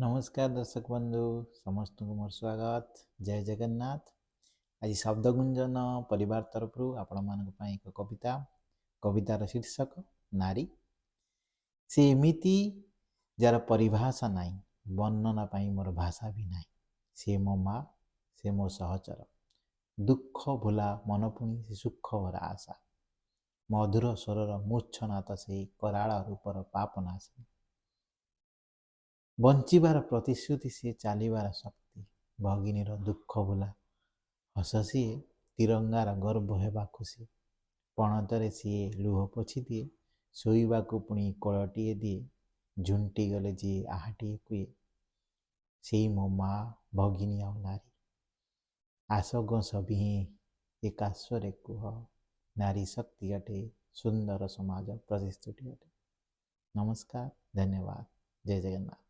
नमस्कार दर्शक बंधु समस्त को मोर स्वागत। जय जगन्नाथ। आज शब्द गुंजन परिवार तरफ आपण मान एक कविता कवितार शीर्षक नारी। से एमिति जार परिभाषा नाई, वर्णना पाई मोर भाषा भी नाई। से मो माँ, से मो सहचर, दुख भुला मन पुणी से सुख भरा आशा। मधुर स्वरर मूर्छनाथ से कराल रूपर पापनाशी। बंचार प्रतिश्रुति सी चलबार शक्ति, भगिनीर दुख भुला हस सी, तिरंगार गर्व हेबा खुशी। पणतरे सी लुह पोछि दिए, शोइबा पुणी कोलटिए दिए। झुंटी गले जी आहाटिए कुए, से मो माँ भगिनी आ नारी। आसग सभी एकाश्वरे कुह, नारी शक्ति अटे सुंदर समाज प्रतिश्रुति अटे। नमस्कार, धन्यवाद, जय जगन्नाथ।